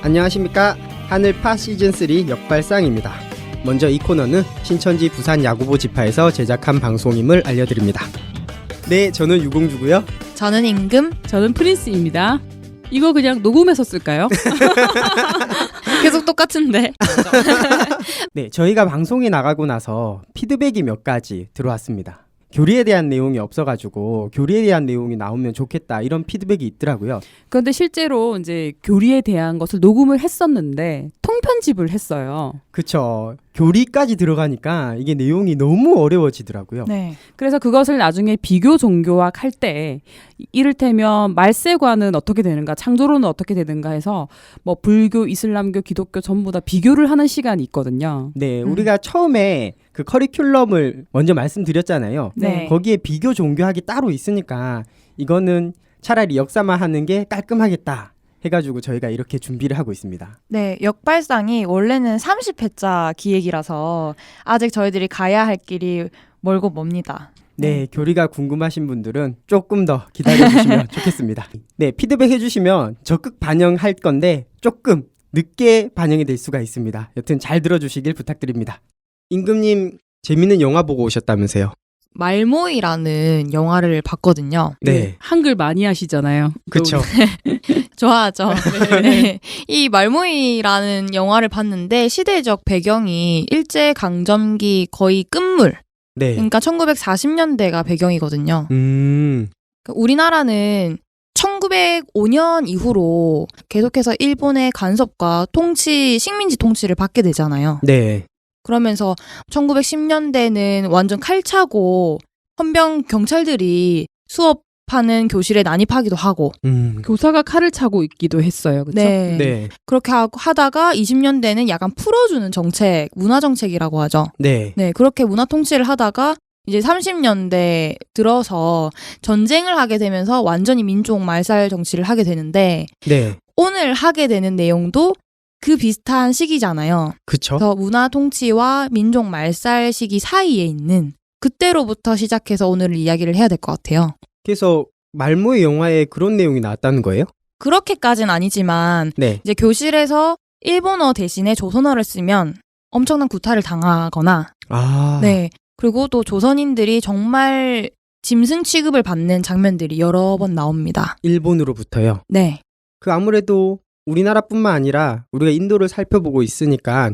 안녕하십니까. 하늘파 시즌3 역발상입니다. 먼저 이 코너는 신천지 부산 야구부 지파에서 제작한 방송임을 알려드립니다. 네, 저는 유공주고요. 저는 임금. 저는 프린스입니다. 이거 그냥 녹음해서 쓸까요? 계속 똑같은데. 네, 저희가 방송이 나가고 나서 피드백이 몇 가지 들어왔습니다. 교리에 대한 내용이 없어가지고 교리에 대한 내용이 나오면 좋겠다, 이런 피드백이 있더라고요. 그런데 실제로 이제 교리에 대한 것을 녹음을 했었는데 통편집을 했어요. 그쵸. 교리까지 들어가니까 이게 내용이 너무 어려워지더라고요. 네. 그래서 그것을 나중에 비교 종교학 할 때 이를테면 말세관은 어떻게 되는가, 창조론은 어떻게 되는가 해서 뭐 불교, 이슬람교, 기독교 전부 다 비교를 하는 시간이 있거든요. 네, 우리가 처음에 그 커리큘럼을 먼저 말씀드렸잖아요. 네. 거기에 비교 종교학이 따로 있으니까 이거는 차라리 역사만 하는 게 깔끔하겠다 해가지고 저희가 이렇게 준비를 하고 있습니다. 네, 역발상이 원래는 30회차 기획이라서 아직 저희들이 가야 할 길이 멀고 멉니다. 네, 교리가 궁금하신 분들은 조금 더 기다려주시면 좋겠습니다. 네, 피드백 해주시면 적극 반영할 건데 조금 늦게 반영이 될 수가 있습니다. 여튼 잘 들어주시길 부탁드립니다. 임금님, 재밌는 영화 보고 오셨다면서요? 말모이라는 영화를 봤거든요. 네. 한글 많이 하시잖아요. 그쵸. 좋아하죠. 네. 이 말모이라는 영화를 봤는데 시대적 배경이 일제강점기 거의 끝물. 네. 그러니까 1940년대가 배경이거든요. 그러니까 우리나라는 1905년 이후로 계속해서 일본의 간섭과 식민지 통치를 받게 되잖아요. 네. 그러면서 1910년대는 완전 칼차고 헌병 경찰들이 수업하는 교실에 난입하기도 하고 교사가 칼을 차고 있기도 했어요. 그렇죠? 네. 네. 그렇게 하다가 20년대는 약간 풀어주는 정책, 문화 정책이라고 하죠. 네. 네, 그렇게 문화 통치를 하다가 이제 30년대 들어서 전쟁을 하게 되면서 완전히 민족 말살 정치를 하게 되는데 네. 오늘 하게 되는 내용도 그 비슷한 시기잖아요. 그쵸. 그래서 문화 통치와 민족 말살 시기 사이에 있는 그때로부터 시작해서 오늘 이야기를 해야 될 것 같아요. 그래서 말모의 영화에 그런 내용이 나왔다는 거예요? 그렇게까지는 아니지만 네. 이제 교실에서 일본어 대신에 조선어를 쓰면 엄청난 구타를 당하거나 아. 네. 그리고 또 조선인들이 정말 짐승 취급을 받는 장면들이 여러 번 나옵니다. 일본으로부터요. 네. 그 아무래도 우리나라뿐만 아니라 우리가 인도를 살펴보고 있으니까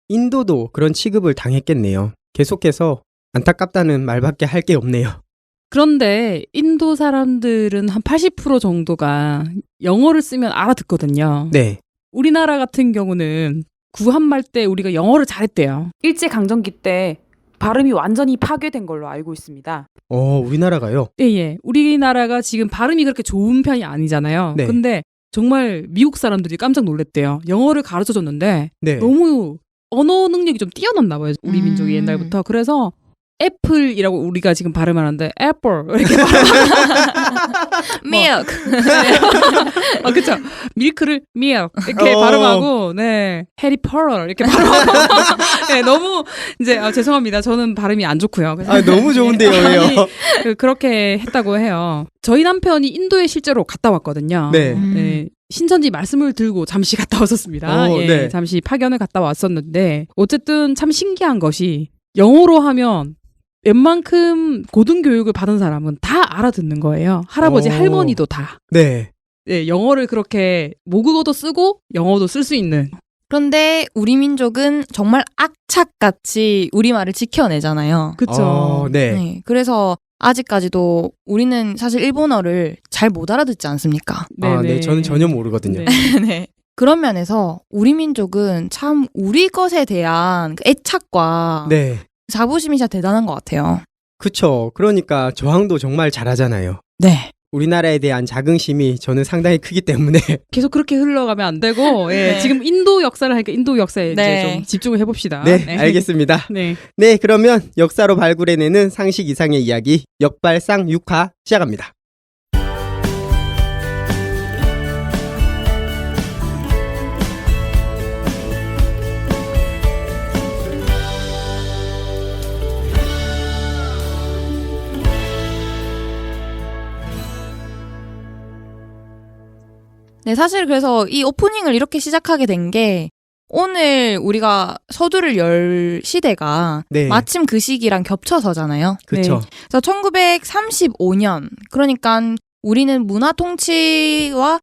인도도 그런 취급을 당했겠네요. 계속해서 안타깝다는 말밖에 할 게 없네요. 그런데 인도 사람들은 한 80% 정도가 영어를 쓰면 알아듣거든요. 네. 우리나라 같은 경우는 구한말 때 우리가 영어를 잘했대요. 일제강점기 때 발음이 완전히 파괴된 걸로 알고 있습니다. 우리나라가요? 예. 우리나라가 지금 발음이 그렇게 좋은 편이 아니잖아요. 네. 근데 정말 미국 사람들이 깜짝 놀랐대요. 영어를 가르쳐줬는데 네. 너무 언어 능력이 좀 뛰어났나 봐요. 우리 민족이 옛날부터. 그래서 애플이라고 우리가 지금 발음하는데 애플 이렇게 milk. 그쵸. 밀크를 milk 이렇게 발음하고, 네, 해리 포터 이렇게 발음하고, 네, 너무 이제 죄송합니다. 저는 발음이 안 좋고요. 그래서 너무 좋은데요, 왜요? 그렇게 했다고 해요. 저희 남편이 인도에 실제로 갔다 왔거든요. 네. 네. 신천지 말씀을 들고 잠시 갔다 왔었습니다. 네. 잠시 파견을 갔다 왔었는데 어쨌든 참 신기한 것이 영어로 하면 웬만큼 고등교육을 받은 사람은 다 알아듣는 거예요. 할아버지, 할머니도 다. 네. 네, 영어를 그렇게 모국어도 쓰고 영어도 쓸 수 있는. 그런데 우리 민족은 정말 악착같이 우리말을 지켜내잖아요. 그쵸. 네. 네. 그래서 아직까지도 우리는 사실 일본어를 잘 못 알아듣지 않습니까? 네. 저는 전혀 모르거든요. 네. 네. 그런 면에서 우리 민족은 참 우리 것에 대한 그 애착과 네. 자부심이 진짜 대단한 것 같아요. 그쵸. 그러니까 저항도 정말 잘하잖아요. 네. 우리나라에 대한 자긍심이 저는 상당히 크기 때문에 계속 그렇게 흘러가면 안 되고 예, 네. 지금 인도 역사를 하니까 인도 역사에 네. 이제 좀 집중을 해봅시다. 네, 알겠습니다. 네. 네, 그러면 역사로 발굴해내는 상식 이상의 이야기 역발상 6화 시작합니다. 네, 사실 그래서 이 오프닝을 이렇게 시작하게 된 게 오늘 우리가 서두를 열 시대가 네. 마침 그 시기랑 겹쳐서잖아요. 그렇죠. 그래서 1935년, 그러니까 우리는 문화 통치와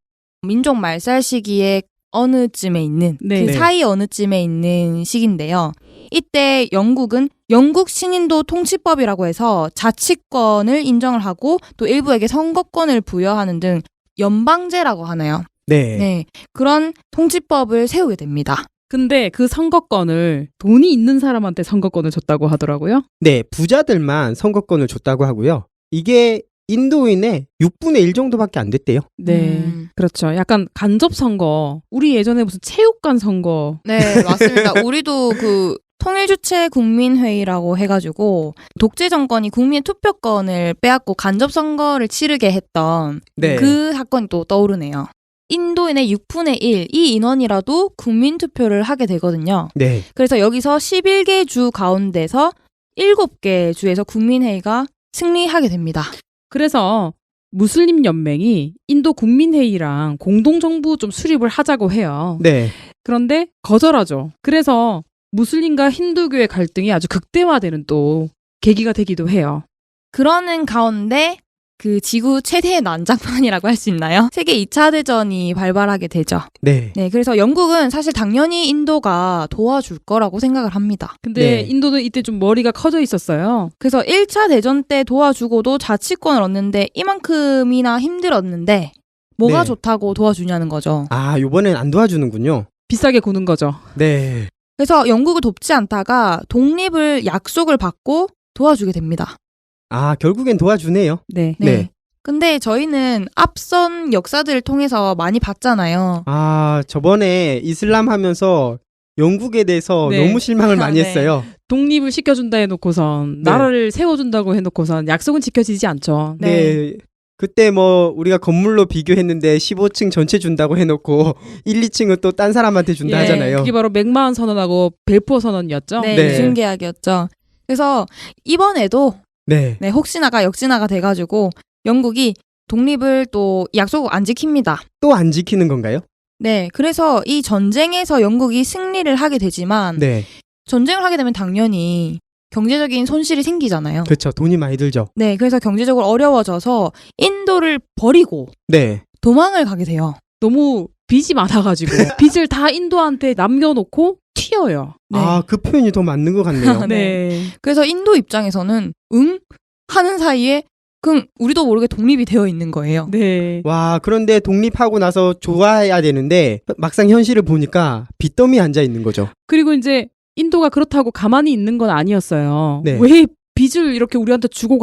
민족 말살 시기에 어느 쯤에 있는 네. 그 네. 사이 어느 쯤에 있는 시기인데요. 이때 영국은 영국 신인도 통치법이라고 해서 자치권을 인정을 하고 또 일부에게 선거권을 부여하는 등 연방제라고 하나요? 네. 네, 그런 통치법을 세우게 됩니다. 근데 그 선거권을 돈이 있는 사람한테 선거권을 줬다고 하더라고요. 네, 부자들만 선거권을 줬다고 하고요. 이게 인도인의 6분의 1 정도밖에 안 됐대요. 네. 그렇죠. 약간 간접 선거. 우리 예전에 무슨 체육관 선거. 네, 맞습니다. 우리도 그 통일주체 국민회의라고 해가지고 독재 정권이 국민 투표권을 빼앗고 간접 선거를 치르게 했던 네. 그 사건이 또 떠오르네요. 인도인의 6분의 1, 이 인원이라도 국민 투표를 하게 되거든요. 네. 그래서 여기서 11개 주 가운데서 7개 주에서 국민회의가 승리하게 됩니다. 그래서 무슬림 연맹이 인도 국민회의랑 공동정부 좀 수립을 하자고 해요. 네. 그런데 거절하죠. 그래서 무슬림과 힌두교의 갈등이 아주 극대화되는 또 계기가 되기도 해요. 그러는 가운데 그 지구 최대의 난장판이라고 할 수 있나요? 세계 2차 대전이 발발하게 되죠. 네. 네, 그래서 영국은 사실 당연히 인도가 도와줄 거라고 생각을 합니다. 근데 네. 인도는 이때 좀 머리가 커져 있었어요. 그래서 1차 대전 때 도와주고도 자치권을 얻는데 이만큼이나 힘들었는데 뭐가 네. 좋다고 도와주냐는 거죠. 아, 요번엔 안 도와주는군요. 비싸게 구는 거죠. 네. 그래서 영국을 돕지 않다가 독립을 약속을 받고 도와주게 됩니다. 아, 결국엔 도와주네요. 네. 네. 네. 근데 저희는 앞선 역사들을 통해서 많이 봤잖아요. 아, 저번에 이슬람 하면서 영국에 대해서 네. 너무 실망을 많이 네. 했어요. 독립을 시켜준다 해놓고선 네. 나라를 세워준다고 해놓고선 약속은 지켜지지 않죠. 네. 그때 뭐 우리가 건물로 비교했는데 15층 전체 준다고 해놓고 1, 2층은 또 딴 사람한테 준다 예, 하잖아요. 그게 바로 맥마흔 선언하고 벨포어 선언이었죠. 네, 네. 유증계약이었죠. 그래서 이번에도 네. 네, 혹시나가 역시나가 돼가지고 영국이 독립을 또 약속 안 지킵니다. 또 안 지키는 건가요? 네, 그래서 이 전쟁에서 영국이 승리를 하게 되지만 네. 전쟁을 하게 되면 당연히 경제적인 손실이 생기잖아요. 그렇죠. 돈이 많이 들죠. 네, 그래서 경제적으로 어려워져서 인도를 버리고 네. 도망을 가게 돼요. 너무 빚이 많아가지고 빚을 다 인도한테 남겨놓고 튀어요. 네. 아, 그 표현이 더 맞는 것 같네요. 네. 그래서 인도 입장에서는 응? 하는 사이에 그럼 우리도 모르게 독립이 되어 있는 거예요. 네. 와, 그런데 독립하고 나서 좋아해야 되는데 막상 현실을 보니까 빚더미 앉아 있는 거죠. 그리고 이제 인도가 그렇다고 가만히 있는 건 아니었어요. 네. 왜 빚을 이렇게 우리한테 주고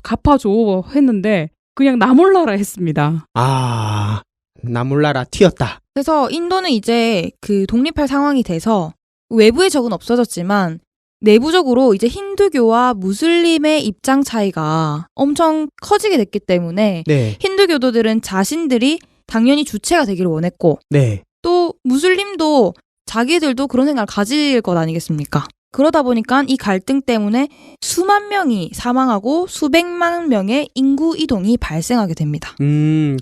갚아줘 했는데 그냥 나 몰라라 했습니다. 아, 나 몰라라 튀었다. 그래서 인도는 이제 그 독립할 상황이 돼서 외부의 적은 없어졌지만 내부적으로 이제 힌두교와 무슬림의 입장 차이가 엄청 커지게 됐기 때문에 네. 힌두교도들은 자신들이 당연히 주체가 되기를 원했고 네. 또 무슬림도 자기들도 그런 생각을 가질 것 아니겠습니까? 그러다 보니까 이 갈등 때문에 수만 명이 사망하고 수백만 명의 인구 이동이 발생하게 됩니다.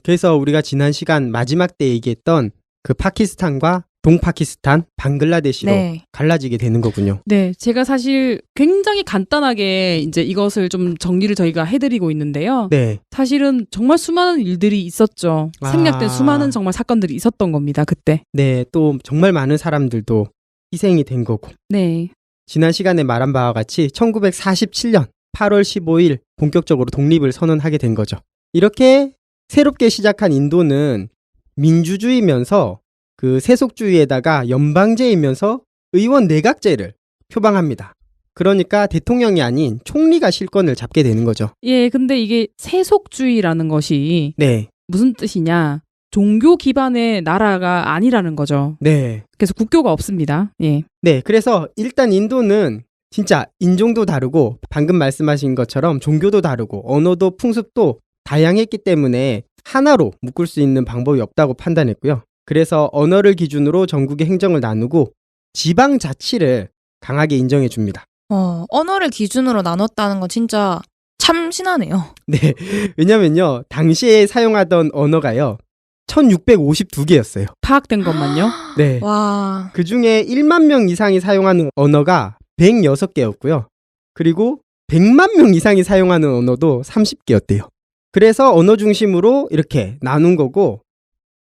그래서 우리가 지난 시간 마지막 때 얘기했던 그 파키스탄과 동파키스탄, 방글라데시로 네. 갈라지게 되는 거군요. 네, 제가 사실 굉장히 간단하게 이제 이것을 좀 정리를 저희가 해드리고 있는데요. 네. 사실은 정말 수많은 일들이 있었죠. 아. 생략된 수많은 정말 사건들이 있었던 겁니다. 그때. 네, 또 정말 많은 사람들도 희생이 된 거고. 네. 지난 시간에 말한 바와 같이 1947년 8월 15일 본격적으로 독립을 선언하게 된 거죠. 이렇게 새롭게 시작한 인도는 민주주의면서 그 세속주의에다가 연방제이면서 의원 내각제를 표방합니다. 그러니까 대통령이 아닌 총리가 실권을 잡게 되는 거죠. 예, 근데 이게 세속주의라는 것이 네. 무슨 뜻이냐? 종교 기반의 나라가 아니라는 거죠. 네. 그래서 국교가 없습니다. 예. 네. 그래서 일단 인도는 진짜 인종도 다르고 방금 말씀하신 것처럼 종교도 다르고 언어도 풍습도 다양했기 때문에 하나로 묶을 수 있는 방법이 없다고 판단했고요. 그래서 언어를 기준으로 전국의 행정을 나누고 지방자치를 강하게 인정해 줍니다. 언어를 기준으로 나눴다는 건 진짜 참 신하네요. 네. 왜냐면요. 당시에 사용하던 언어가요. 1652개였어요. 파악된 것만요. 네. 와. 그 중에 1만 명 이상이 사용하는 언어가 106개였고요. 그리고 100만 명 이상이 사용하는 언어도 30개였대요. 그래서 언어 중심으로 이렇게 나눈 거고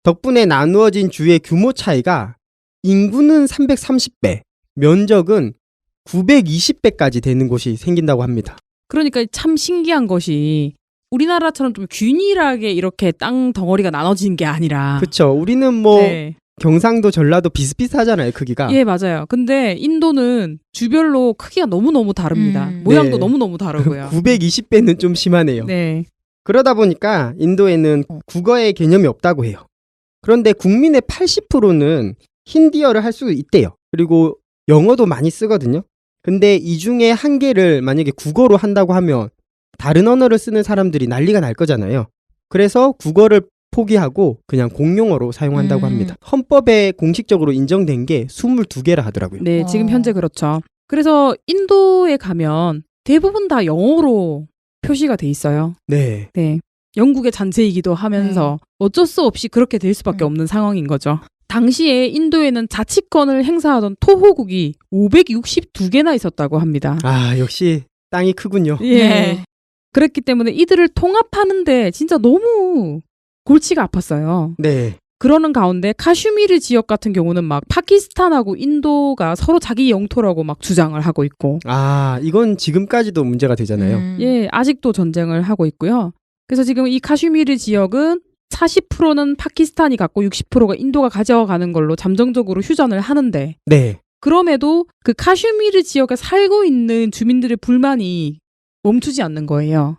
덕분에 나누어진 주의 규모 차이가 인구는 330배, 면적은 920배까지 되는 곳이 생긴다고 합니다. 그러니까 참 신기한 것이 우리나라처럼 좀 균일하게 이렇게 땅 덩어리가 나눠진 게 아니라 그렇죠. 우리는 뭐 네. 경상도, 전라도 비슷비슷하잖아요, 크기가. 예, 맞아요. 근데 인도는 주별로 크기가 너무너무 다릅니다. 모양도 네. 너무너무 다르고요. 920배는 좀 심하네요. 네. 그러다 보니까 인도에는 국어의 개념이 없다고 해요. 그런데 국민의 80%는 힌디어를 할 수 있대요. 그리고 영어도 많이 쓰거든요. 근데 이 중에 한 개를 만약에 국어로 한다고 하면 다른 언어를 쓰는 사람들이 난리가 날 거잖아요. 그래서 국어를 포기하고 그냥 공용어로 사용한다고 합니다. 헌법에 공식적으로 인정된 게 22개라 하더라고요. 네, 지금 현재 그렇죠. 그래서 인도에 가면 대부분 다 영어로 표시가 돼 있어요. 네. 네. 영국의 잔재이기도 하면서 어쩔 수 없이 그렇게 될 수밖에 없는 상황인 거죠. 당시에 인도에는 자치권을 행사하던 토호국이 562개나 있었다고 합니다. 아, 역시 땅이 크군요. 예. 네. 그랬기 때문에 이들을 통합하는데 진짜 너무 골치가 아팠어요. 네. 그러는 가운데 카슈미르 지역 같은 경우는 막 파키스탄하고 인도가 서로 자기 영토라고 막 주장을 하고 있고 아, 이건 지금까지도 문제가 되잖아요. 예, 아직도 전쟁을 하고 있고요. 그래서 지금 이 카슈미르 지역은 40%는 파키스탄이 갖고 60%가 인도가 가져가는 걸로 잠정적으로 휴전을 하는데 네. 그럼에도 그 카슈미르 지역에 살고 있는 주민들의 불만이 멈추지 않는 거예요.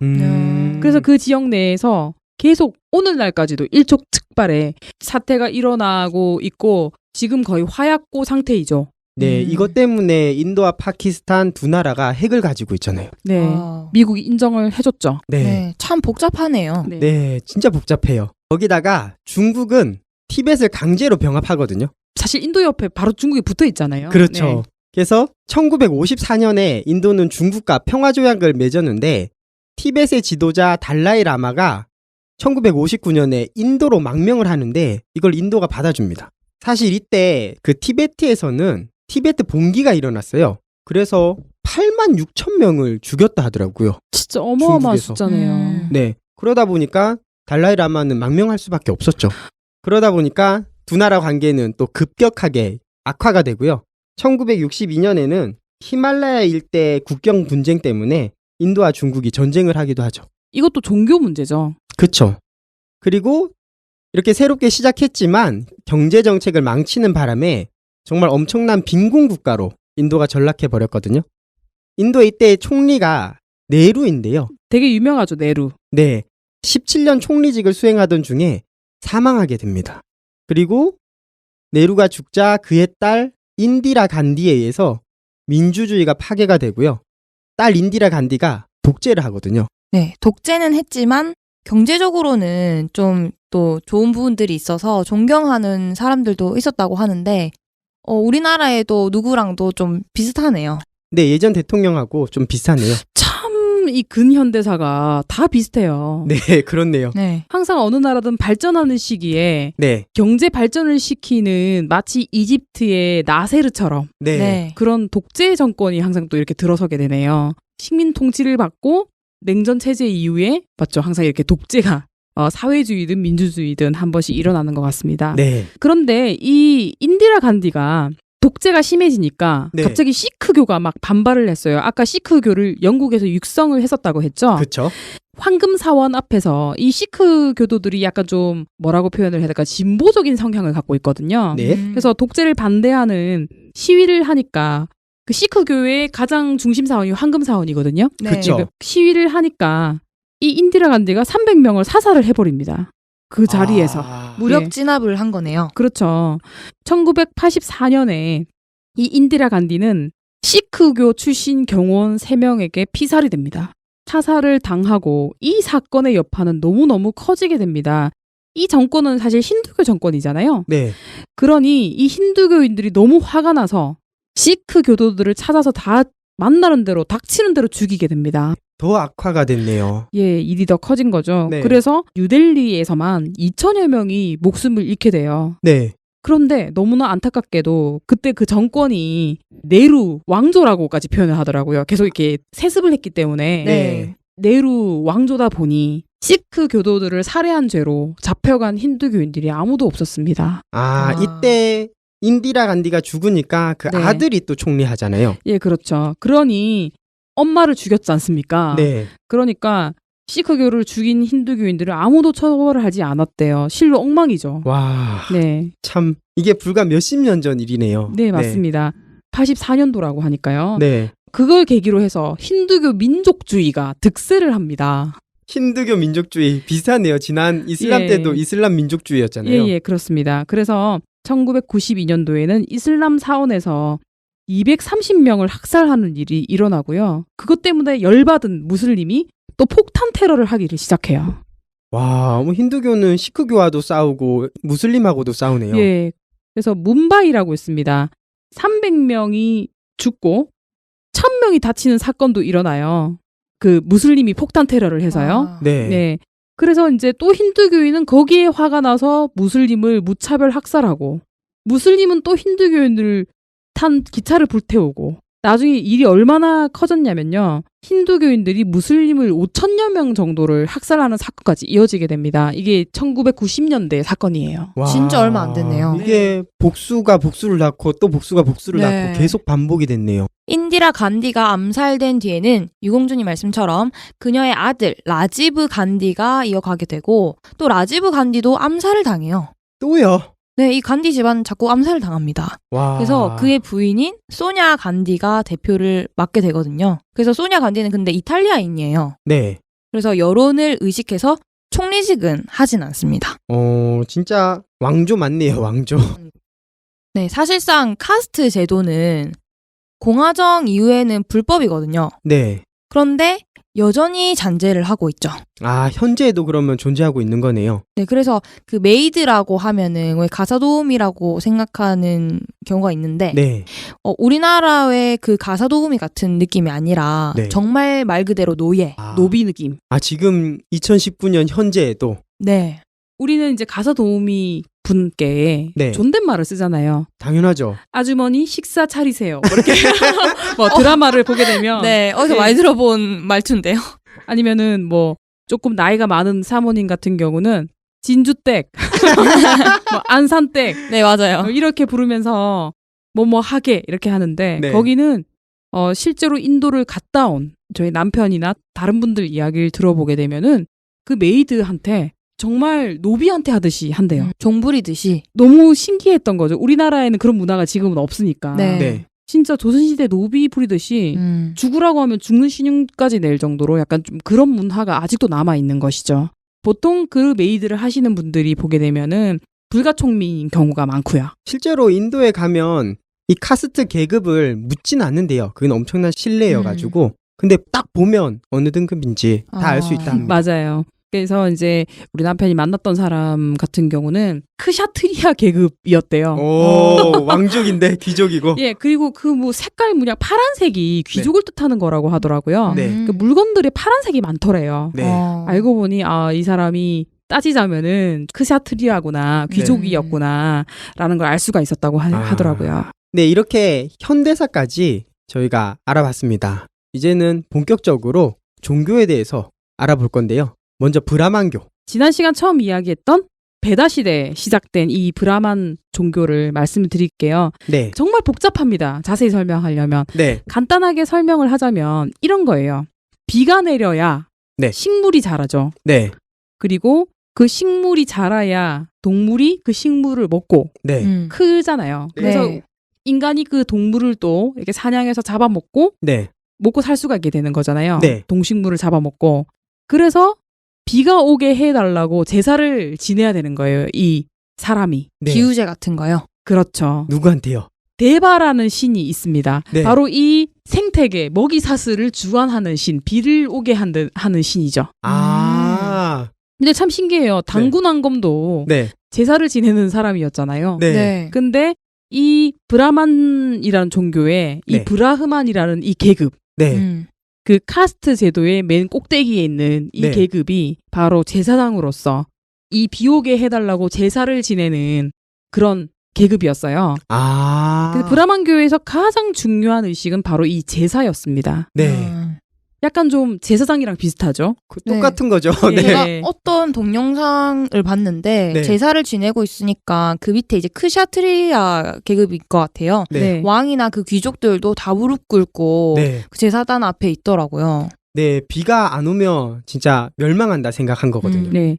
그래서 그 지역 내에서 계속 오늘날까지도 일촉즉발의 사태가 일어나고 있고 지금 거의 화약고 상태이죠. 네, 이것 때문에 인도와 파키스탄 두 나라가 핵을 가지고 있잖아요. 네. 미국이 인정을 해줬죠. 네. 참 복잡하네요. 네. 네, 진짜 복잡해요. 거기다가 중국은 티벳을 강제로 병합하거든요. 사실 인도 옆에 바로 중국이 붙어 있잖아요. 그렇죠. 네. 그래서 1954년에 인도는 중국과 평화조약을 맺었는데 티벳의 지도자 달라이 라마가 1959년에 인도로 망명을 하는데 이걸 인도가 받아줍니다. 사실 이때 그 티베트에서는 티베트 봉기가 일어났어요. 그래서 8만 6천 명을 죽였다 하더라고요. 진짜 어마어마한 중국에서. 숫자네요. 네. 그러다 보니까 달라이 라마는 망명할 수밖에 없었죠. 그러다 보니까 두 나라 관계는 또 급격하게 악화가 되고요. 1962년에는 히말라야 일대 국경 분쟁 때문에 인도와 중국이 전쟁을 하기도 하죠. 이것도 종교 문제죠. 그렇죠. 그리고 이렇게 새롭게 시작했지만 경제 정책을 망치는 바람에 정말 엄청난 빈곤 국가로 인도가 전락해 버렸거든요. 인도 이때 총리가 네루인데요. 되게 유명하죠, 네루. 네. 17년 총리직을 수행하던 중에 사망하게 됩니다. 그리고 네루가 죽자 그의 딸 인디라 간디에 의해서 민주주의가 파괴가 되고요. 딸 인디라 간디가 독재를 하거든요. 네, 독재는 했지만 경제적으로는 좀 또 좋은 부분들이 있어서 존경하는 사람들도 있었다고 하는데 우리나라에도 누구랑도 좀 비슷하네요. 네, 예전 대통령하고 좀 비슷하네요. 참 이 근현대사가 다 비슷해요. 네, 그렇네요. 네. 항상 어느 나라든 발전하는 시기에 네, 경제 발전을 시키는 마치 이집트의 나세르처럼 네, 그런 독재 정권이 항상 또 이렇게 들어서게 되네요. 식민 통치를 받고 냉전 체제 이후에 맞죠? 항상 이렇게 독재가 사회주의든 민주주의든 한 번씩 일어나는 것 같습니다. 네, 그런데 이 인디라 간디가 독재가 심해지니까 네. 갑자기 시크교가 막 반발을 했어요. 아까 시크교를 영국에서 육성을 했었다고 했죠. 그렇죠. 황금 사원 앞에서 이 시크 교도들이 약간 좀 뭐라고 표현을 해야 될까 진보적인 성향을 갖고 있거든요. 네, 그래서 독재를 반대하는 시위를 하니까 그 시크교의 가장 중심 사원이 황금 사원이거든요. 네. 그쵸. 그 시위를 하니까 이 인디라 간디가 300명을 사살을 해버립니다. 그 자리에서. 아, 무력 예. 진압을 한 거네요. 그렇죠. 1984년에 이 인디라 간디는 시크교 출신 경호원 3명에게 피살이 됩니다. 사살을 당하고 이 사건의 여파는 너무너무 커지게 됩니다. 이 정권은 사실 힌두교 정권이잖아요. 네. 그러니 이 힌두교인들이 너무 화가 나서 시크 교도들을 찾아서 다 만나는 대로 닥치는 대로 죽이게 됩니다. 더 악화가 됐네요. 예, 일이 더 커진 거죠. 네. 그래서 뉴델리에서만 2천여 명이 목숨을 잃게 돼요. 네. 그런데 너무나 안타깝게도 그때 그 정권이 네루 왕조라고까지 표현을 하더라고요. 계속 이렇게 세습을 했기 때문에 네. 네루 왕조다 보니 시크 교도들을 살해한 죄로 잡혀간 힌두교인들이 아무도 없었습니다. 아, 이때 인디라 간디가 죽으니까 그 네. 아들이 또 총리하잖아요. 예, 그렇죠. 그러니 엄마를 죽였지 않습니까? 네. 그러니까 시크교를 죽인 힌두교인들을 아무도 처벌을 하지 않았대요. 실로 엉망이죠. 와, 네, 참 이게 불과 몇십 년 전 일이네요. 네 맞습니다. 84년도라고 하니까요. 네. 그걸 계기로 해서 힌두교 민족주의가 득세를 합니다. 힌두교 민족주의 비슷하네요. 지난 이슬람 예. 때도 이슬람 민족주의였잖아요. 예, 그렇습니다. 그래서 1992년도에는 이슬람 사원에서 230명을 학살하는 일이 일어나고요. 그것 때문에 열받은 무슬림이 또 폭탄 테러를 하기를 시작해요. 와, 뭐 힌두교는 시크교와도 싸우고 무슬림하고도 싸우네요. 예. 그래서 뭄바이라고 있습니다. 300명이 죽고 1000명이 다치는 사건도 일어나요. 그 무슬림이 폭탄 테러를 해서요. 아. 네. 네. 그래서 이제 또 힌두교인은 거기에 화가 나서 무슬림을 무차별 학살하고 무슬림은 또 힌두교인들을 탄 기차를 불태우고 나중에 일이 얼마나 커졌냐면요. 힌두교인들이 무슬림을 5천여 명 정도를 학살하는 사건까지 이어지게 됩니다. 이게 1990년대 사건이에요. 와, 진짜 얼마 안 됐네요. 이게 복수가 복수를 낳고 또 복수가 복수를 네. 낳고 계속 반복이 됐네요. 인디라 간디가 암살된 뒤에는 유공주님 말씀처럼 그녀의 아들 라지브 간디가 이어가게 되고 또 라지브 간디도 암살을 당해요. 또요. 네, 이 간디 집안 자꾸 암살을 당합니다. 와. 그래서 그의 부인인 소냐 간디가 대표를 맡게 되거든요. 그래서 소냐 간디는 근데 이탈리아인이에요. 네. 그래서 여론을 의식해서 총리직은 하진 않습니다. 진짜 왕조 맞네요, 왕조. 네, 사실상 카스트 제도는 공화정 이후에는 불법이거든요. 네. 그런데 여전히 잔재를 하고 있죠. 아, 현재에도 그러면 존재하고 있는 거네요. 네, 그래서 그 메이드라고 하면은 왜 가사도우미라고 생각하는 경우가 있는데 네. 우리나라의 그 가사도우미 같은 느낌이 아니라 네. 정말 말 그대로 노예. 아, 노비 느낌. 지금 2019년 현재에도 네. 우리는 이제 가사 도우미 분께 네. 존댓말을 쓰잖아요. 당연하죠. 아주머니 식사 차리세요. 뭐 이렇게 뭐 드라마를 보게 되면 네, 어디서 네. 많이 들어본 말투인데요. 아니면은 뭐 조금 나이가 많은 사모님 같은 경우는 진주댁, 뭐 안산댁 네, 맞아요. 이렇게 부르면서 뭐뭐 하게 이렇게 하는데 네. 거기는 실제로 인도를 갔다 온 저희 남편이나 다른 분들 이야기를 들어보게 되면은 그 메이드한테 정말 노비한테 하듯이 한대요. 종부리듯이. 너무 신기했던 거죠. 우리나라에는 그런 문화가 지금은 없으니까. 네. 네. 진짜 조선시대 노비 부리듯이 죽으라고 하면 죽는 신용까지 낼 정도로 약간 좀 그런 문화가 아직도 남아있는 것이죠. 보통 그 메이드를 하시는 분들이 보게 되면은 불가총미인 경우가 많고요. 실제로 인도에 가면 이 카스트 계급을 묻진 않는데요. 그건 엄청난 신뢰여가지고. 근데 딱 보면 어느 등급인지 다 알 수 아. 있다 합니다. 맞아요. 그래서 이제 우리 남편이 만났던 사람 같은 경우는 크샤트리아 계급이었대요. 오, 왕족인데 귀족이고. 예, 그리고 그 뭐 색깔 문양 파란색이 귀족을 뜻하는 거라고 하더라고요. 네. 그 물건들이 파란색이 많더래요. 네. 알고 보니 이 사람이 따지자면은 크샤트리아구나 귀족이었구나 라는 걸 알 수가 있었다고 하더라고요. 네, 이렇게 현대사까지 저희가 알아봤습니다. 이제는 본격적으로 종교에 대해서 알아볼 건데요. 먼저 브라만교. 지난 시간 처음 이야기했던 베다 시대에 시작된 이 브라만 종교를 말씀드릴게요. 네. 정말 복잡합니다. 자세히 설명하려면. 네. 간단하게 설명을 하자면 이런 거예요. 비가 내려야 네. 식물이 자라죠. 네. 그리고 그 식물이 자라야 동물이 그 식물을 먹고 네. 크잖아요. 그래서 네. 인간이 그 동물을 또 이렇게 사냥해서 잡아먹고 네. 먹고 살 수가 있게 되는 거잖아요. 네. 동식물을 잡아먹고. 그래서 비가 오게 해달라고 제사를 지내야 되는 거예요. 이 사람이. 네. 기우제 같은 거요. 그렇죠. 누구한테요? 대바라는 신이 있습니다. 네. 바로 이 생태계, 먹이 사슬을 주관하는 신, 비를 오게 하는 신이죠. 아. 근데 참 신기해요. 당군왕검도 네. 제사를 지내는 사람이었잖아요. 네. 근데 이 브라만이라는 종교에 이 네. 브라흐만이라는 이 계급, 네. 그 카스트 제도의 맨 꼭대기에 있는 이 네. 계급이 바로 제사장으로서 이 비오게 해달라고 제사를 지내는 그런 계급이었어요. 아. 근데 브라만교에서 가장 중요한 의식은 바로 이 제사였습니다. 네. 약간 좀 제사장이랑 비슷하죠. 똑같은 거죠. 예. 네. 제가 어떤 동영상을 봤는데 네. 제사를 지내고 있으니까 그 밑에 이제 크샤트리아 계급일 것 같아요. 네. 왕이나 그 귀족들도 다 무릎 꿇고 네. 그 제사단 앞에 있더라고요. 네. 비가 안 오면 진짜 멸망한다 생각한 거거든요. 네.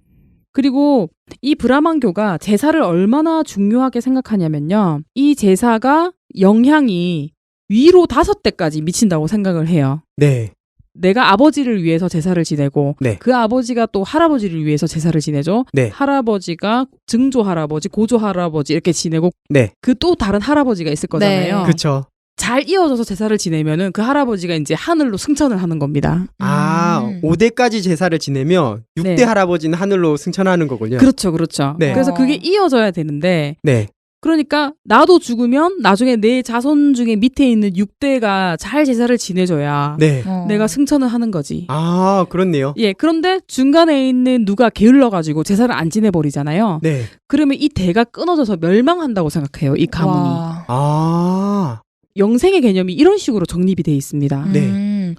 그리고 이 브라만교가 제사를 얼마나 중요하게 생각하냐면요. 이 제사가 영향이 위로 5대까지 미친다고 생각을 해요. 네. 내가 아버지를 위해서 제사를 지내고 네. 그 아버지가 또 할아버지를 위해서 제사를 지내죠. 네. 할아버지가 증조 할아버지, 고조 할아버지 이렇게 지내고 네. 그 또 다른 할아버지가 있을 거잖아요. 네. 그렇죠. 잘 이어져서 제사를 지내면은 그 할아버지가 이제 하늘로 승천을 하는 겁니다. 아, 5대까지 제사를 지내면 6대 네. 할아버지는 하늘로 승천하는 거군요. 그렇죠, 그렇죠. 네. 그래서 그게 이어져야 되는데 네. 그러니까 나도 죽으면 나중에 내 자손 중에 밑에 있는 6대가 잘 제사를 지내줘야 네. 내가 승천을 하는 거지. 아, 그렇네요. 예, 그런데 중간에 있는 누가 게을러가지고 제사를 안 지내버리잖아요. 네. 그러면 이 대가 끊어져서 멸망한다고 생각해요. 이 가문이. 와. 아. 영생의 개념이 이런 식으로 정립이 돼 있습니다. 네.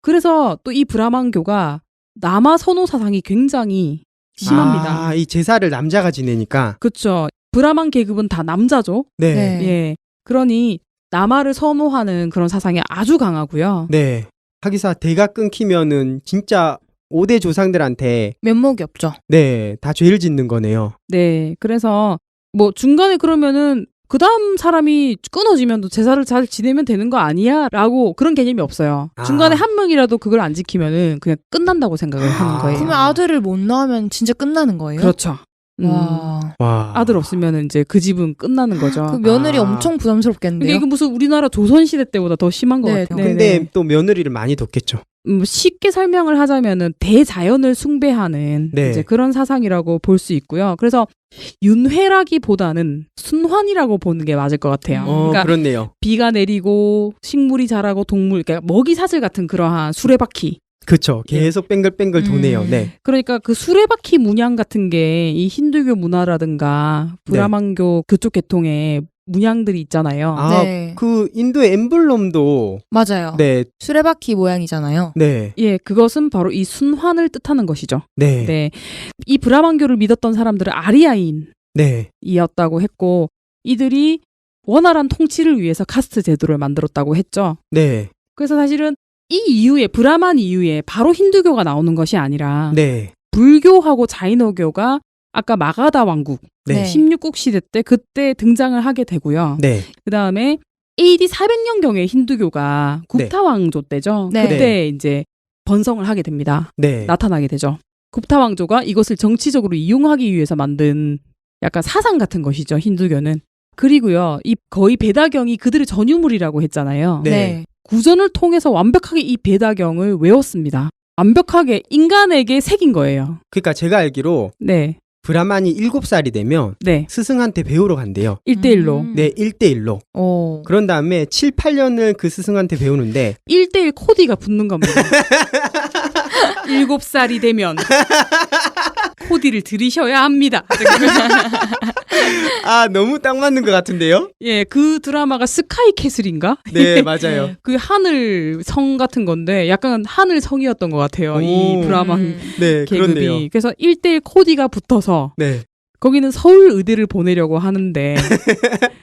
그래서 또 이 브라만교가 남아 선호 사상이 굉장히 심합니다. 아, 이 제사를 남자가 지내니까. 그렇죠. 브라만 계급은 다 남자죠. 네. 네. 예. 그러니 남아를 선호하는 그런 사상이 아주 강하고요. 네. 하기사 대가 끊기면은 진짜 5대 조상들한테 면목이 없죠. 네, 다 죄를 짓는 거네요. 네. 그래서 뭐 중간에 그러면은 그 다음 사람이 끊어지면 또 제사를 잘 지내면 되는 거 아니야? 라고 그런 개념이 없어요. 아. 중간에 한 명이라도 그걸 안 지키면은 그냥 끝난다고 생각을 하는 거예요. 그러면 아들을 못 낳으면 진짜 끝나는 거예요? 그렇죠. 와. 와. 아들 없으면 이제 그 집은 끝나는 거죠. 그 며느리 아. 엄청 근데 부담스럽겠는데요? 이게 무슨 우리나라 조선시대 때보다 더 심한 것 네, 같아요. 근데 또 며느리를 많이 뒀겠죠. 쉽게 설명을 하자면은 대자연을 숭배하는 네. 이제 그런 사상이라고 볼 수 있고요. 그래서 윤회라기보다는 순환이라고 보는 게 맞을 것 같아요. 그러니까 그렇네요. 비가 내리고 식물이 자라고 동물, 그러니까 먹이 사슬 같은 그러한 수레바퀴. 그렇죠. 계속 뱅글뱅글 도네요. 네. 그러니까 그 수레바퀴 문양 같은 게 이 힌두교 문화라든가 브라만교 그쪽 계통의 문양들이 있잖아요. 아, 네. 그 인도의 엠블럼도 맞아요. 네. 수레바퀴 모양이잖아요. 네. 예, 그것은 바로 이 순환을 뜻하는 것이죠. 네. 네. 이 브라만교를 믿었던 사람들은 아리아인이었다고 네. 했고 이들이 원활한 통치를 위해서 카스트 제도를 만들었다고 했죠. 네. 그래서 사실은 이 이후에 브라만 이후에 바로 힌두교가 나오는 것이 아니라 네. 불교하고 자이너교가 아까 마가다 왕국 네. 16국 시대 때 그때 등장을 하게 되고요. 네. 그다음에 AD 400년경에 힌두교가 굽타 왕조 때죠. 네. 그때 이제 번성을 하게 됩니다. 네. 나타나게 되죠. 굽타 왕조가 이것을 정치적으로 이용하기 위해서 만든 약간 사상 같은 것이죠. 힌두교는. 그리고요. 이 거의 배다경이 그들의 전유물이라고 했잖아요. 네. 구전을 통해서 완벽하게 이 배다경을 외웠습니다. 완벽하게 인간에게 새긴 거예요. 그러니까 제가 알기로 네. 브라만이 7살이 되면 네. 스승한테 배우러 간대요. 1대1로. 네, 1대1로. 오. 그런 다음에 7, 8년을 그 스승한테 배우는데 1대1 코디가 붙는 겁니다. 7살이 되면 코디를 들이셔야 합니다. 아, 너무 딱 맞는 것 같은데요? 예, 그 드라마가 스카이 캐슬인가? 네, 맞아요. 그 하늘 성 같은 건데 약간 하늘 성이었던 것 같아요. 오. 이 브라만 네, 계급이. 그렇네요. 그래서 1대1 코디가 붙어서 네. 거기는 서울 의대를 보내려고 하는데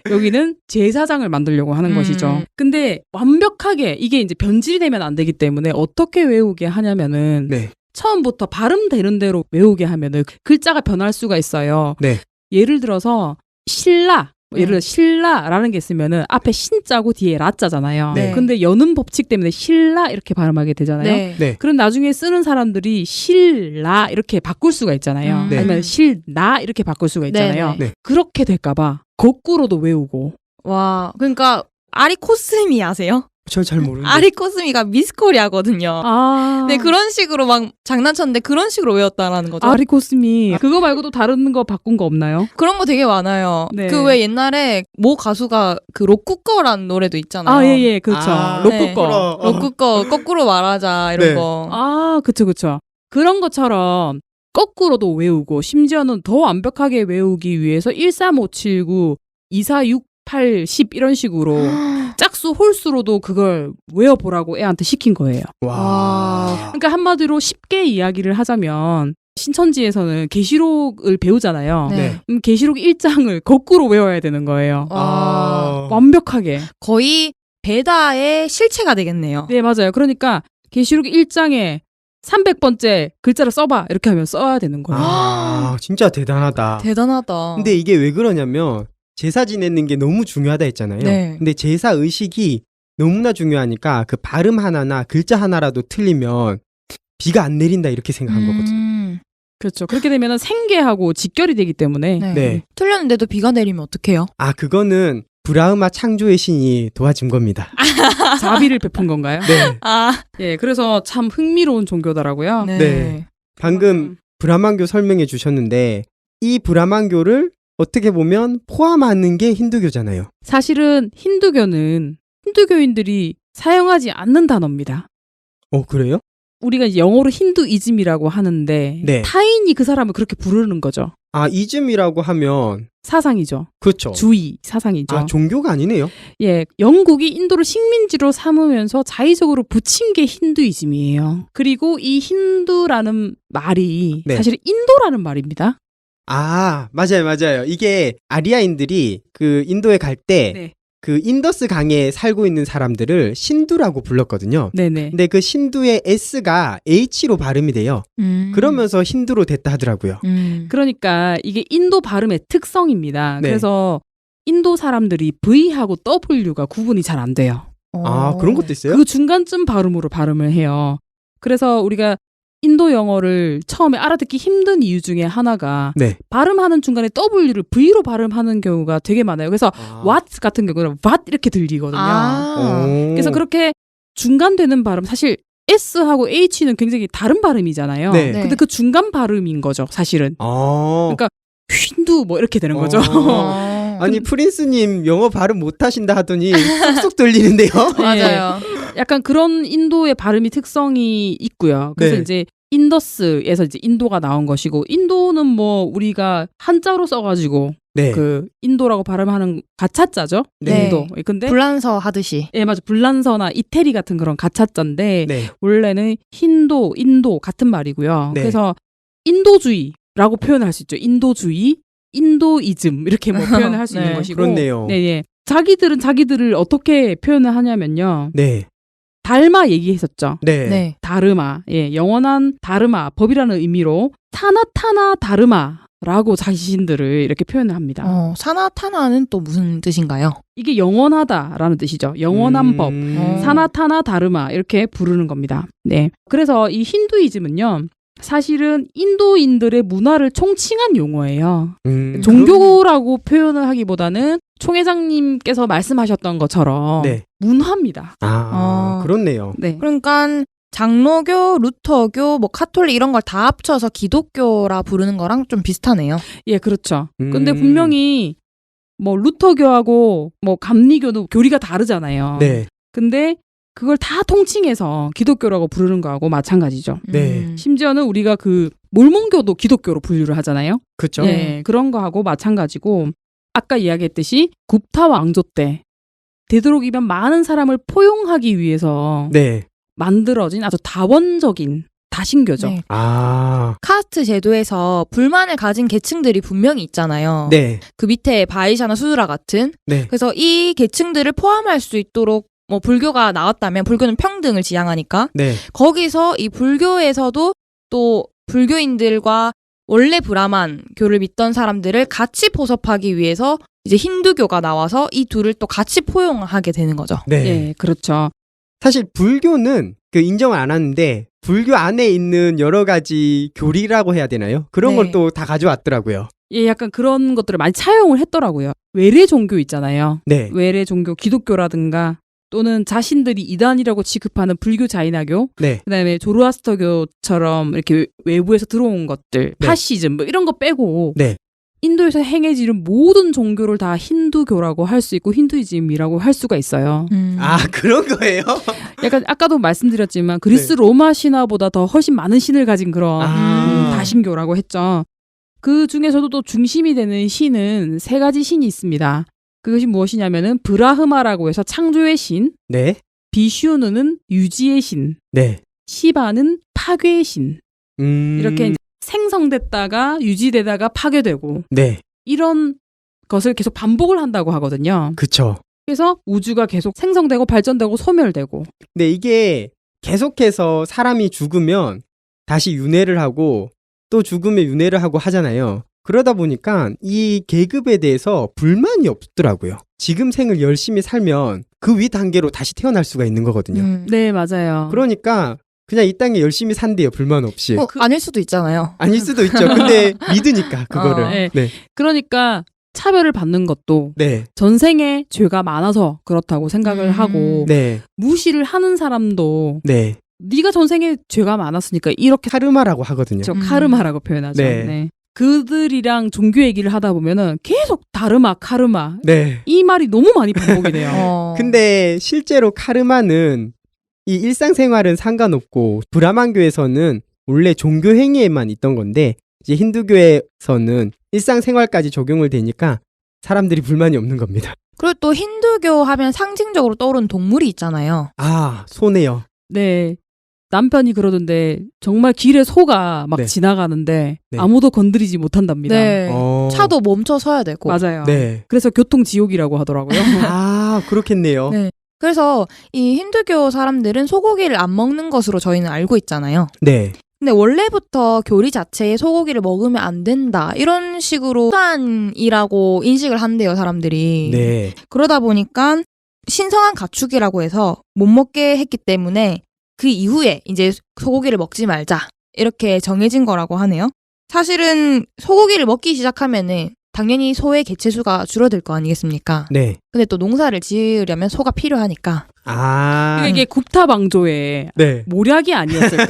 여기는 제사장을 만들려고 하는 것이죠. 근데 완벽하게 이게 이제 변질이 되면 안 되기 때문에 어떻게 외우게 하냐면은 네. 처음부터 발음되는 대로 외우게 하면은 글자가 변할 수가 있어요. 네. 예를 들어서 신라 예를 들어 신라라는 게 있으면은 앞에 신자고 뒤에 라자잖아요. 네. 근데 여는 법칙 때문에 신라 이렇게 발음하게 되잖아요. 네. 네. 그럼 나중에 쓰는 사람들이 실라 이렇게 바꿀 수가 있잖아요. 네. 아니면 실나 이렇게 바꿀 수가 있잖아요. 네. 네. 그렇게 될까봐 거꾸로도 외우고. 와, 그러니까 아리코스미 아세요? 저 잘 모르는데. 아리코스미가 미스코리아거든요. 아, 네, 그런 식으로 막 장난쳤는데 그런 식으로 외웠다라는 거죠. 아리코스미. 그거 말고도 다른 거 바꾼 거 없나요? 그런 거 되게 많아요. 네. 그 왜 옛날에 모 가수가 그 로쿠꺼라는 노래도 있잖아요. 아, 예, 예, 그렇죠. 아, 로쿠꺼. 네. 로쿠꺼 거꾸로 말하자 이런 네. 거. 아, 그쵸. 그런 것처럼 거꾸로도 외우고, 심지어는 더 완벽하게 외우기 위해서 13579, 246, 10 이런 식으로 짝수 홀수로도 그걸 외워보라고 애한테 시킨 거예요. 와. 그러니까 한마디로 쉽게 이야기를 하자면 신천지에서는 계시록을 배우잖아요. 네. 계시록 1장을 거꾸로 외워야 되는 거예요. 아. 완벽하게. 거의 베다의 실체가 되겠네요. 네, 맞아요. 그러니까 계시록 1장에 300번째 글자를 써봐 이렇게 하면 써야 되는 거예요. 아, 진짜 대단하다. 대단하다. 근데 이게 왜 그러냐면 제사 지내는 게 너무 중요하다 했잖아요. 네. 근데 제사 의식이 너무나 중요하니까 그 발음 하나나 글자 하나라도 틀리면 비가 안 내린다 이렇게 생각한 거거든요. 그렇죠. 그렇게 되면 생계하고 직결이 되기 때문에 네. 네. 틀렸는데도 비가 내리면 어떡해요? 아, 그거는 브라흐마 창조의 신이 도와준 겁니다. 자비를 베푼 건가요? 네. 아, 예, 그래서 참 흥미로운 종교더라고요. 네. 네. 방금 브라만교 설명해 주셨는데 이 브라만교를 어떻게 보면 포함하는 게 힌두교잖아요. 사실은 힌두교는 힌두교인들이 사용하지 않는 단어입니다. 그래요? 우리가 이제 영어로 힌두이즘이라고 하는데 네. 타인이 그 사람을 그렇게 부르는 거죠. 아, 이즘이라고 하면 사상이죠. 그렇죠. 주의 사상이죠. 아, 종교가 아니네요. 예, 영국이 인도를 식민지로 삼으면서 자의적으로 붙인 게 힌두이즘이에요. 그리고 이 힌두라는 말이 네. 사실 인도라는 말입니다. 아, 맞아요. 이게 아리아인들이 그 인도에 갈 때 네. 그 인더스 강에 살고 있는 사람들을 신두라고 불렀거든요. 네네. 근데 그 신두의 S가 H로 발음이 돼요. 그러면서 힌두로 됐다 하더라고요. 그러니까 이게 인도 발음의 특성입니다. 네. 그래서 인도 사람들이 V하고 W가 구분이 잘 안 돼요. 아, 그런 것도 있어요? 그 중간쯤 발음으로 발음을 해요. 그래서 우리가 인도 영어를 처음에 알아듣기 힘든 이유 중에 하나가 네. 발음하는 중간에 W를 V로 발음하는 경우가 되게 많아요. 그래서 what 같은 경우는 what 이렇게 들리거든요. 그래서 그렇게 중간되는 발음 사실 S하고 H는 굉장히 다른 발음이잖아요. 네. 네. 근데 그 중간 발음인 거죠, 사실은. 그러니까 휜두 뭐 이렇게 되는 거죠. 아니, 프린스님 영어 발음 못하신다 하더니 쏙쏙 들리는데요. 맞아요. 약간 그런 인도의 발음이 특성이 있고요. 그래서 네. 이제 인더스에서 이제 인도가 나온 것이고, 인도는 뭐 우리가 한자로 써가지고 네. 그 인도라고 발음하는 가차자죠. 네. 인도. 근데 불란서 하듯이. 예, 맞아. 불란서나 이태리 같은 그런 가차자인데 네. 원래는 힌도, 인도 같은 말이고요. 네. 그래서 인도주의라고 표현할 수 있죠. 인도주의, 인도이즘 이렇게 뭐 표현을 할 수 네. 있는 것이고. 그렇네요. 네, 예. 자기들은 자기들을 어떻게 표현을 하냐면요. 네. 달마 얘기했었죠. 네. 네. 다르마, 예, 영원한 다르마, 법이라는 의미로 타나타나 다르마라고 자신들을 이렇게 표현을 합니다. 사나타나는 또 무슨 뜻인가요? 이게 영원하다라는 뜻이죠. 영원한 법. 사나타나 다르마 이렇게 부르는 겁니다. 네. 그래서 이 힌두이즘은요. 사실은 인도인들의 문화를 총칭한 용어예요. 종교라고 표현을 하기보다는 총 회장님께서 말씀하셨던 것처럼 네. 문화입니다. 그렇네요. 네. 그러니까 장로교, 루터교, 뭐 카톨릭 이런 걸 다 합쳐서 기독교라 부르는 거랑 좀 비슷하네요. 예, 그렇죠. 근데 분명히 뭐 루터교하고 뭐 감리교도 교리가 다르잖아요. 네. 근데 그걸 다 통칭해서 기독교라고 부르는 거하고 마찬가지죠. 네. 심지어는 우리가 그 몰몬교도 기독교로 분류를 하잖아요. 그렇죠. 예, 그런 거하고 마찬가지고 아까 이야기했듯이 굽타 왕조 때 되도록이면 많은 사람을 포용하기 위해서 네. 만들어진 아주 다원적인 다신교죠. 네. 아. 카스트 제도에서 불만을 가진 계층들이 분명히 있잖아요. 네. 그 밑에 바이샤나 수드라 같은. 네. 그래서 이 계층들을 포함할 수 있도록 뭐 불교가 나왔다면 불교는 평등을 지향하니까 네. 거기서 이 불교에서도 또 불교인들과 원래 브라만 교를 믿던 사람들을 같이 포섭하기 위해서 이제 힌두교가 나와서 이 둘을 또 같이 포용하게 되는 거죠. 네. 예, 그렇죠. 사실 불교는 그 인정을 안 하는데 불교 안에 있는 여러 가지 교리라고 해야 되나요? 그런 네. 걸 또 다 가져왔더라고요. 예, 약간 그런 것들을 많이 차용을 했더라고요. 외래 종교 있잖아요. 네. 외래 종교, 기독교라든가 또는 자신들이 이단이라고 취급하는 불교, 자이나교, 네. 그다음에 조로아스터교처럼 이렇게 외부에서 들어온 것들, 네. 파시즘 뭐 이런 거 빼고 네. 인도에서 행해지는 모든 종교를 다 힌두교라고 할 수 있고 힌두이즘이라고 할 수가 있어요. 아, 그런 거예요? 약간 아까도 말씀드렸지만 그리스 네. 로마 신화보다 더 훨씬 많은 신을 가진 그런 아. 다신교라고 했죠. 그 중에서도 또 중심이 되는 신은 세 가지 신이 있습니다. 그것이 무엇이냐면은 브라흐마라고 해서 창조의 신, 네. 비슈누는 유지의 신, 네. 시바는 파괴의 신. 이렇게 이제 생성됐다가 유지되다가 파괴되고 네. 이런 것을 계속 반복을 한다고 하거든요. 그쵸. 그래서 우주가 계속 생성되고 발전되고 소멸되고. 근데 이게 계속해서 사람이 죽으면 다시 윤회를 하고 또 죽으면 윤회를 하고 하잖아요. 그러다 보니까 이 계급에 대해서 불만이 없더라고요. 지금 생을 열심히 살면 그 위 단계로 다시 태어날 수가 있는 거거든요. 네, 맞아요. 그러니까 그냥 이 땅에 열심히 산대요. 불만 없이. 아닐 수도 있잖아요. 아닐 수도 있죠. 근데 믿으니까 그거를. 네. 네. 그러니까 차별을 받는 것도 네. 전생에 죄가 많아서 그렇다고 생각을 하고 네. 무시를 하는 사람도 네. 네가 전생에 죄가 많았으니까 이렇게 카르마라고 하거든요. 저 카르마라고 표현하죠. 네. 네. 그들이랑 종교 얘기를 하다 보면은 계속 다르마, 카르마 네. 이 말이 너무 많이 반복이 돼요. 근데 실제로 카르마는 이 일상생활은 상관없고 브라만교에서는 원래 종교 행위에만 있던 건데 이제 힌두교에서는 일상생활까지 적용을 되니까 사람들이 불만이 없는 겁니다. 그리고 또 힌두교 하면 상징적으로 떠오르는 동물이 있잖아요. 아, 소네요. 네. 남편이 그러던데 정말 길에 소가 막 네. 지나가는데 네. 아무도 건드리지 못한답니다. 네. 어. 차도 멈춰 서야 되고. 맞아요. 네. 그래서 교통 지옥이라고 하더라고요. 아, 그렇겠네요. 네. 그래서 이 힌두교 사람들은 소고기를 안 먹는 것으로 저희는 알고 있잖아요. 네. 근데 원래부터 교리 자체에 소고기를 먹으면 안 된다 이런 식으로 습관이라고 인식을 한대요 사람들이. 네. 그러다 보니까 신성한 가축이라고 해서 못 먹게 했기 때문에 그 이후에 이제 소고기를 먹지 말자 이렇게 정해진 거라고 하네요. 사실은 소고기를 먹기 시작하면은 당연히 소의 개체수가 줄어들 거 아니겠습니까? 네. 근데 또 농사를 지으려면 소가 필요하니까. 아. 그러니까 이게 국타방조의 네. 모략이 아니었을까.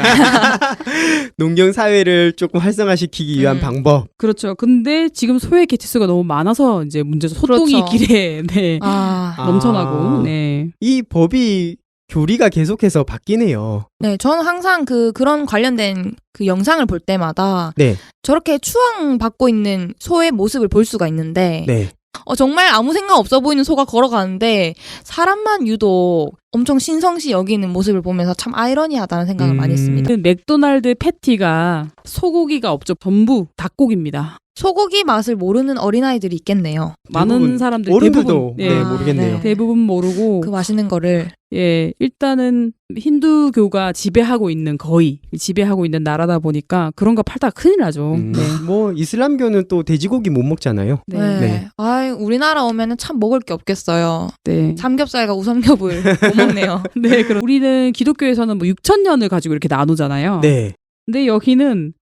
농경 사회를 조금 활성화시키기 위한 방법. 그렇죠. 근데 지금 소의 개체수가 너무 많아서 이제 문제죠. 소똥이 그렇죠. 길에 네. 아, 넘쳐나고. 네. 이 법이 교리가 계속해서 바뀌네요. 네, 저는 항상 그런 관련된 그 영상을 볼 때마다 네. 저렇게 추앙받고 있는 소의 모습을 볼 수가 있는데 네. 정말 아무 생각 없어 보이는 소가 걸어가는데 사람만 유독 엄청 신성시 여기는 모습을 보면서 참 아이러니하다는 생각을 많이 했습니다. 그 맥도날드 패티가 소고기가 없죠. 전부 닭고기입니다. 소고기 맛을 모르는 어린아이들이 있겠네요. 많은 대부분 사람들 어른들도 대부분 예, 모르겠네요. 네. 대부분 모르고 그 맛있는 거를. 예, 일단은 힌두교가 지배하고 있는 거의 지배하고 있는 나라다 보니까 그런 거 팔다가 큰일 나죠. 네. 뭐 이슬람교는 또 돼지고기 못 먹잖아요. 네. 네. 네. 아이, 우리나라 오면은 참 먹을 게 없겠어요. 네. 삼겹살과 우삼겹을 못 먹네요. 네, 그럼 우리는 기독교에서는 뭐 6,000년을 가지고 이렇게 나누잖아요. 네. 근데 여기는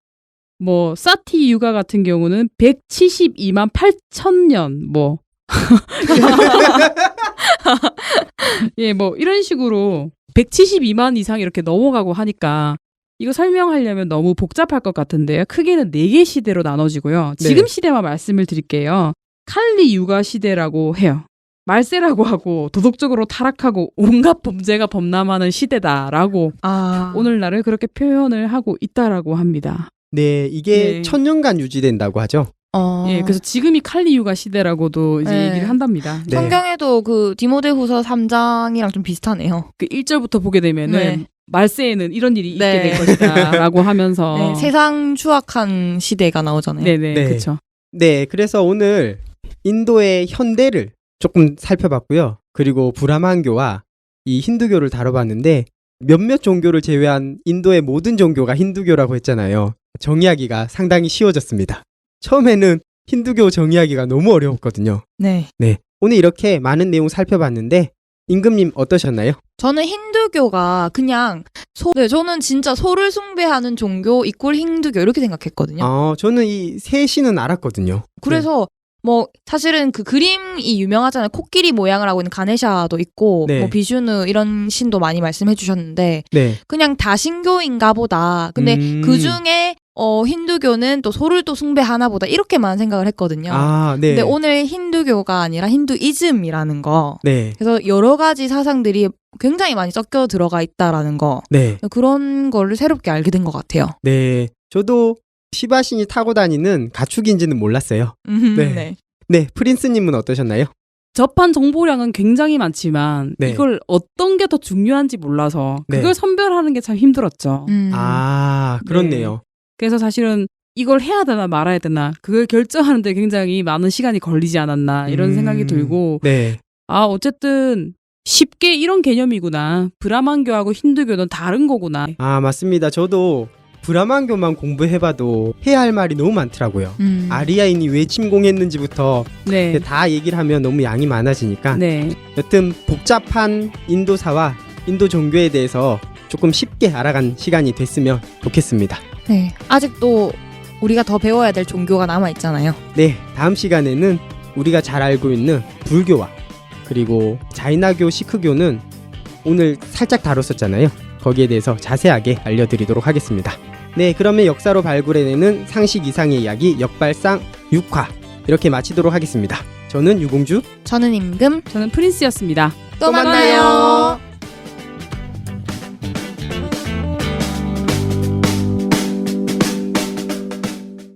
뭐 사티 유가 같은 경우는 172만 8,000년 뭐 예, 뭐 이런 식으로 172만 이상 이렇게 넘어가고 하니까 이거 설명하려면 너무 복잡할 것 같은데요. 크게는 4개 시대로 나눠지고요. 네. 지금 시대만 말씀을 드릴게요. 칼리 유가 시대라고 해요. 말세라고 하고 도덕적으로 타락하고 온갖 범죄가 범람하는 시대다라고 아, 오늘날을 그렇게 표현을 하고 있다라고 합니다. 네, 이게 네. 1000년간 유지된다고 하죠. 예, 그래서 지금이 칼리 유가 시대라고도 이제 네. 얘기를 한답니다. 네. 성경에도 그 디모데후서 3장이랑 좀 비슷하네요. 그 1절부터 보게 되면은 네. 말세에는 이런 일이 있게 네. 될 것이다라고 하면서 네, 세상 추악한 시대가 나오잖아요. 네네 네. 그렇죠. 네, 그래서 오늘 인도의 현대를 조금 살펴봤고요. 그리고 브라만교와 이 힌두교를 다뤄봤는데 몇몇 종교를 제외한 인도의 모든 종교가 힌두교라고 했잖아요. 정의하기가 상당히 쉬워졌습니다. 처음에는 힌두교 정의하기가 너무 어려웠거든요. 네. 네. 오늘 이렇게 많은 내용 살펴봤는데 임금님 어떠셨나요? 저는 힌두교가 그냥 네, 저는 진짜 소를 숭배하는 종교 이꼴 힌두교 이렇게 생각했거든요. 저는 이 세 신은 알았거든요. 그래서 뭐 사실은 그 그림이 유명하잖아요. 코끼리 모양을 하고 있는 가네샤도 있고 네. 뭐 비슈누 이런 신도 많이 말씀해 주셨는데 네. 그냥 다 신교인가 보다. 근데 그 중에 힌두교는 또 소를 또 숭배하나 보다 이렇게만 생각을 했거든요. 네. 근데 오늘 힌두교가 아니라 힌두이즘이라는 거. 네. 그래서 여러 가지 사상들이 굉장히 많이 섞여 들어가 있다라는 거. 네. 그런 거를 새롭게 알게 된 것 같아요. 네. 저도 시바신이 타고 다니는 가축인지는 몰랐어요. 네. 네. 프린스님은 어떠셨나요? 접한 정보량은 굉장히 많지만 네. 이걸 어떤 게 더 중요한지 몰라서 네. 그걸 선별하는 게 참 힘들었죠. 그렇네요. 그래서 사실은 이걸 해야 되나 말아야 되나 그걸 결정하는데 굉장히 많은 시간이 걸리지 않았나 이런 생각이 들고 네. 어쨌든 쉽게 이런 개념이구나. 브라만교하고 힌두교는 다른 거구나. 맞습니다. 저도 브라만교만 공부해봐도 해야 할 말이 너무 많더라고요. 아리아인이 왜 침공했는지부터 네. 다 얘기를 하면 너무 양이 많아지니까 네. 여튼 복잡한 인도사와 인도 종교에 대해서 조금 쉽게 알아간 시간이 됐으면 좋겠습니다. 네. 아직도 우리가 더 배워야 될 종교가 남아 있잖아요. 네, 다음 시간에는 우리가 잘 알고 있는 불교와 그리고 자이나교, 시크교는 오늘 살짝 다뤘었잖아요. 거기에 대해서 자세하게 알려드리도록 하겠습니다. 네, 그러면 역사로 발굴해내는 상식 이상의 이야기 역발상 6화 이렇게 마치도록 하겠습니다. 저는 유공주, 저는 임금. 저는 프린스였습니다. 또 만나요.